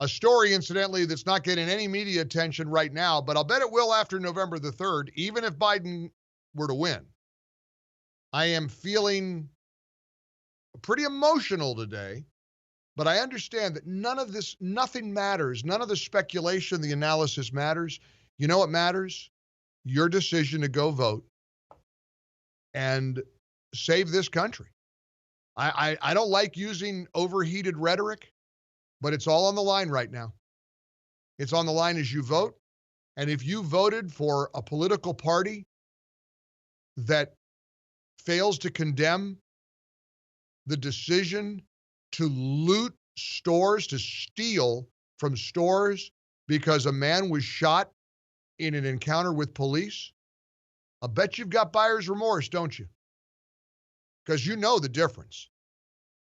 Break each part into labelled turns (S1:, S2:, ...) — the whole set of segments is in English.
S1: A story, incidentally, that's not getting any media attention right now, but I'll bet it will after November the 3rd, even if Biden were to win. I am feeling pretty emotional today, but I understand that nothing matters. None of the speculation, the analysis matters. You know what matters? Your decision to go vote and save this country. I don't like using overheated rhetoric, but it's all on the line right now. It's on the line as you vote. And if you voted for a political party that fails to condemn the decision to loot stores, to steal from stores because a man was shot in an encounter with police, I bet you've got buyer's remorse, don't you? Because you know the difference.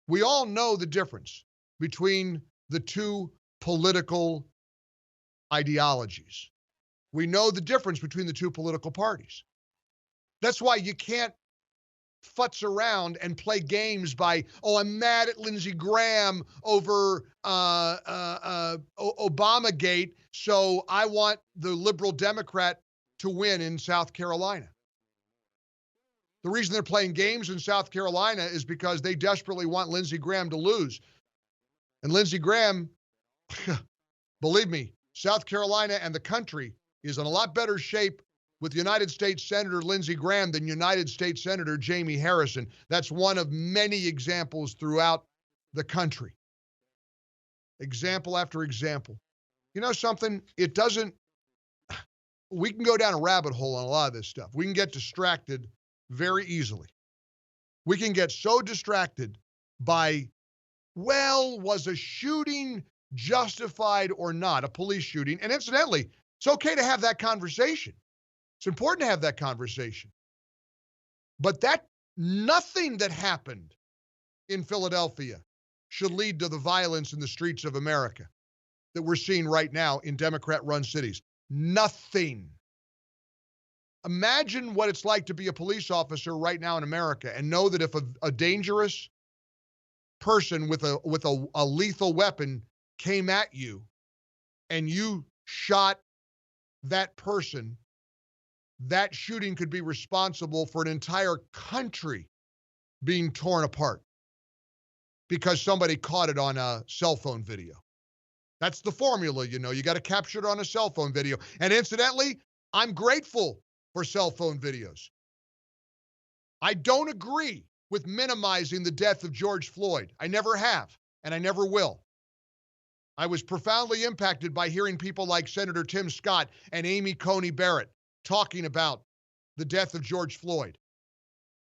S1: We all know the difference between the two political ideologies. We know the difference between the two political parties. That's why you can't futz around and play games by, I'm mad at Lindsey Graham over Obamagate, so I want the liberal Democrat to win in South Carolina. The reason they're playing games in South Carolina is because they desperately want Lindsey Graham to lose. And Lindsey Graham, believe me, South Carolina and the country is in a lot better shape with United States Senator Lindsey Graham than United States Senator Jamie Harrison. That's one of many examples throughout the country. Example after example. You know something? We can go down a rabbit hole on a lot of this stuff. We can get distracted very easily. We can get so distracted by, was a shooting justified or not, a police shooting? And incidentally, it's okay to have that conversation. It's important to have that conversation. But nothing that happened in Philadelphia should lead to the violence in the streets of America that we're seeing right now in Democrat-run cities. Nothing. Imagine what it's like to be a police officer right now in America and know that if a dangerous person with a lethal weapon came at you and you shot that person, that shooting could be responsible for an entire country being torn apart because somebody caught it on a cell phone video. That's the formula, you got to capture it on a cell phone video. And incidentally, I'm grateful for cell phone videos. I don't agree with minimizing the death of George Floyd. I never have, and I never will. I was profoundly impacted by hearing people like Senator Tim Scott and Amy Coney Barrett talking about the death of George Floyd.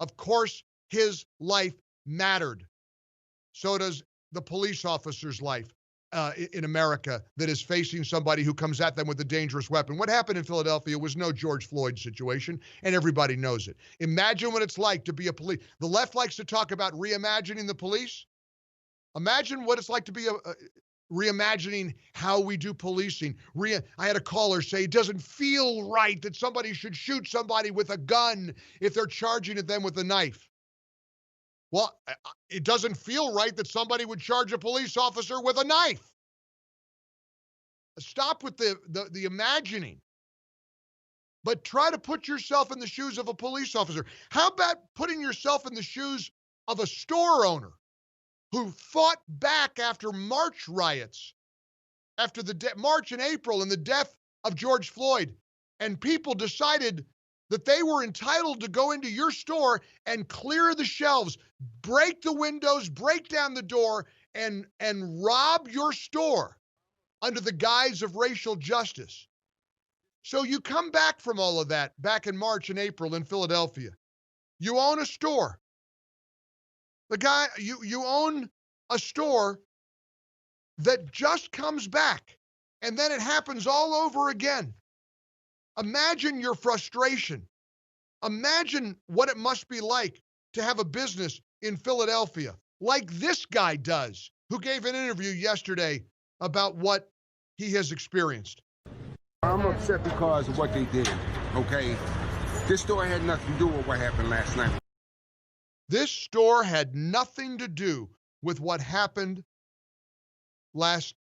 S1: Of course, his life mattered. So does the police officer's life in America that is facing somebody who comes at them with a dangerous weapon. What happened in Philadelphia was no George Floyd situation, and everybody knows it. Imagine what it's like to be a police. The left likes to talk about reimagining the police. Imagine what it's like to be reimagining how we do policing. I had a caller say it doesn't feel right that somebody should shoot somebody with a gun if they're charging at them with a knife. Well, it doesn't feel right that somebody would charge a police officer with a knife. Stop with the imagining. But try to put yourself in the shoes of a police officer. How about putting yourself in the shoes of a store owner who fought back after March riots, after the March and April and the death of George Floyd, and people decided that they were entitled to go into your store and clear the shelves, break the windows, break down the door, and rob your store under the guise of racial justice. So you come back from all of that back in March and April in Philadelphia. You own a store. You own a store that just comes back, and then it happens all over again. Imagine your frustration. Imagine what it must be like to have a business in Philadelphia, like this guy does, who gave an interview yesterday about what he has experienced.
S2: I'm upset because of what they did, okay? This store had nothing to do with what happened last night.
S1: This store had nothing to do with what happened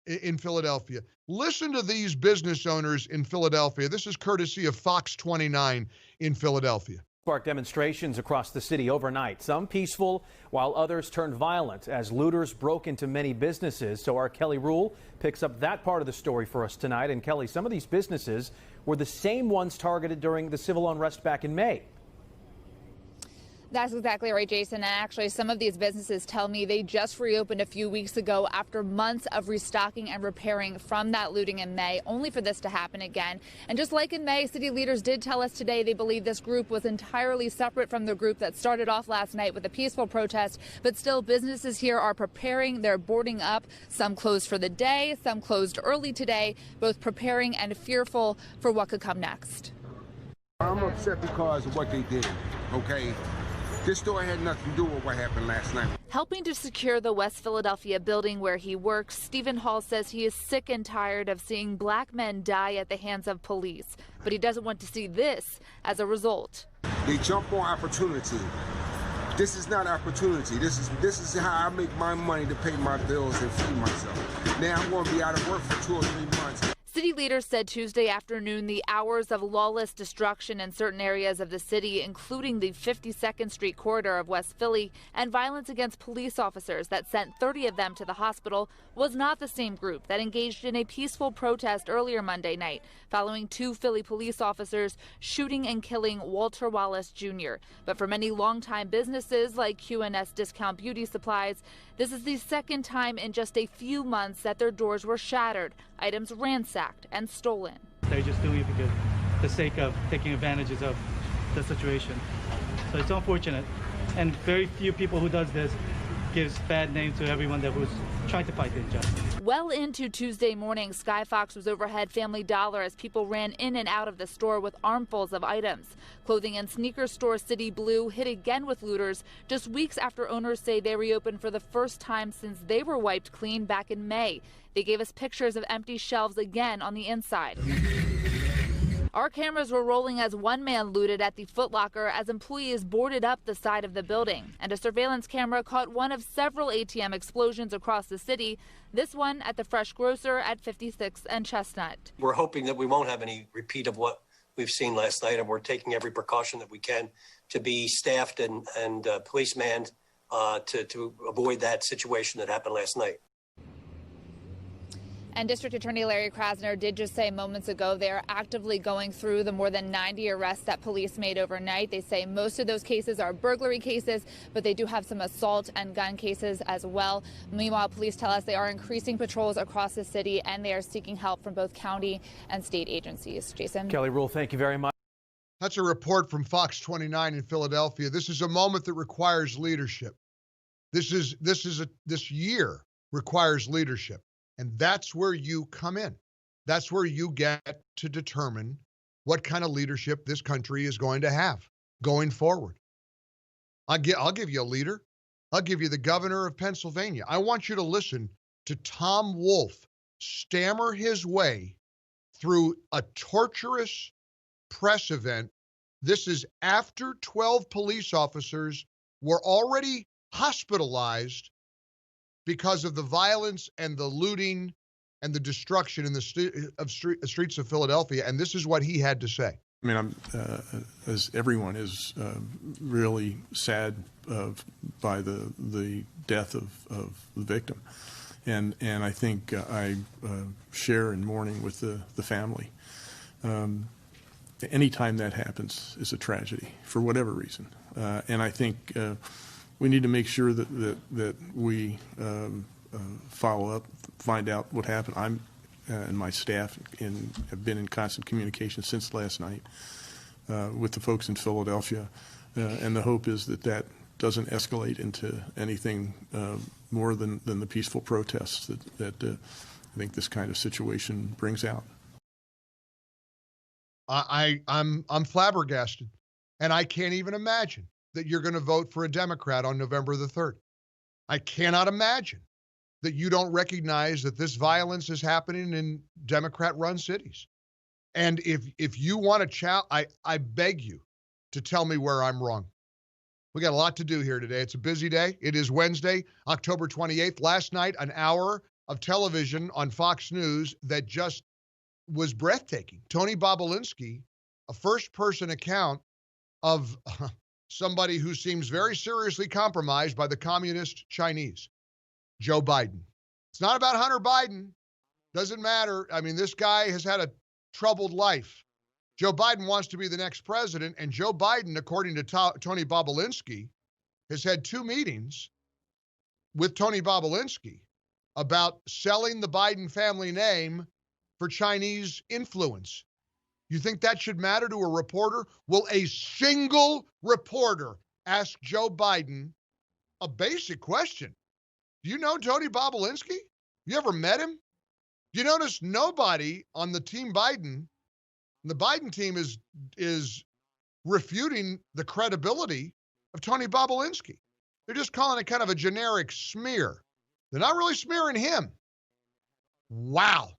S1: in Philadelphia. Listen to these business owners in Philadelphia. This is courtesy of Fox 29 in Philadelphia.
S3: Sparked demonstrations across the city overnight, some peaceful while others turned violent as looters broke into many businesses. So our Kelly Rule picks up that part of the story for us tonight. And Kelly, some of these businesses were the same ones targeted during the civil unrest back in May.
S4: That's exactly right, Jason. And actually, some of these businesses tell me they just reopened a few weeks ago after months of restocking and repairing from that looting in May, only for this to happen again. And just like in May, city leaders did tell us today they believe this group was entirely separate from the group that started off last night with a peaceful protest. But still, businesses here are preparing. They're boarding up. Some closed for the day, some closed early today, both preparing and fearful for what could come next.
S2: I'm upset because of what they did, okay? This story had nothing to do with what happened last night.
S4: Helping to secure the West Philadelphia building where he works, Stephen Hall says he is sick and tired of seeing black men die at the hands of police. But he doesn't want to see this as a result.
S2: They jump on opportunity. This is not opportunity. This is how I make my money to pay my bills and feed myself. Now I'm going to be out of work for 2 or 3 months.
S4: City leaders said Tuesday afternoon the hours of lawless destruction in certain areas of the city, including the 52nd Street corridor of West Philly, and violence against police officers that sent 30 of them to the hospital, was not the same group that engaged in a peaceful protest earlier Monday night, following 2 Philly police officers shooting and killing Walter Wallace Jr. But for many longtime businesses like QNS Discount Beauty Supplies, this is the second time in just a few months that their doors were shattered, items ransacked and stolen.
S5: They're just doing it because the sake of taking advantages of the situation. So it's unfortunate, and very few people who does this gives bad name to everyone that was trying to fight the injustice.
S4: Well into Tuesday morning, Skyfox was overhead Family Dollar as people ran in and out of the store with armfuls of items. Clothing and sneaker store City Blue hit again with looters just weeks after owners say they reopened for the first time since they were wiped clean back in May. They gave us pictures of empty shelves again on the inside. Our cameras were rolling as one man looted at the Foot Locker as employees boarded up the side of the building. And a surveillance camera caught one of several ATM explosions across the city. This one at the Fresh Grocer at 56th and Chestnut.
S6: We're hoping that we won't have any repeat of what we've seen last night, and we're taking every precaution that we can to be staffed and police manned to avoid that situation that happened last night.
S4: And District Attorney Larry Krasner did just say moments ago they are actively going through the more than 90 arrests that police made overnight. They say most of those cases are burglary cases, but they do have some assault and gun cases as well. Meanwhile, police tell us they are increasing patrols across the city and they are seeking help from both county and state agencies. Jason.
S3: Kelly Rule, thank you very much.
S1: That's a report from Fox 29 in Philadelphia. This is a moment that requires leadership. This year requires leadership. And that's where you come in. That's where you get to determine what kind of leadership this country is going to have going forward. I'll give you a leader. I'll give you the governor of Pennsylvania. I want you to listen to Tom Wolf stammer his way through a torturous press event. This is after 12 police officers were already hospitalized because of the violence and the looting and the destruction in the streets of Philadelphia. And this is what he had to say.
S7: I mean, as everyone is really sad by the death of the victim. And I think I share in mourning with the family. Anytime that happens is a tragedy for whatever reason. And I think we need to make sure that we follow up, find out what happened. I'm and my staff have been in constant communication since last night with the folks in Philadelphia, and the hope is that doesn't escalate into anything more than the peaceful protests that I think this kind of situation brings out.
S1: I'm flabbergasted, and I can't even imagine that you're going to vote for a Democrat on November the 3rd. I cannot imagine that you don't recognize that this violence is happening in Democrat-run cities. And if you want to I beg you to tell me where I'm wrong. We got a lot to do here today. It's a busy day. It is Wednesday, October 28th. Last night, an hour of television on Fox News that just was breathtaking. Tony Bobulinski, a first-person account of somebody who seems very seriously compromised by the communist Chinese, Joe Biden. It's not about Hunter Biden. Doesn't matter. I mean, this guy has had a troubled life. Joe Biden wants to be the next president, and Joe Biden, according to Tony Bobulinski, has had 2 meetings with Tony Bobulinski about selling the Biden family name for Chinese influence. You think that should matter to a reporter? Will a single reporter ask Joe Biden a basic question? Do you know Tony Bobulinski? You ever met him? You notice nobody on the team Biden, the Biden team is refuting the credibility of Tony Bobulinski. They're just calling it kind of a generic smear. They're not really smearing him. Wow.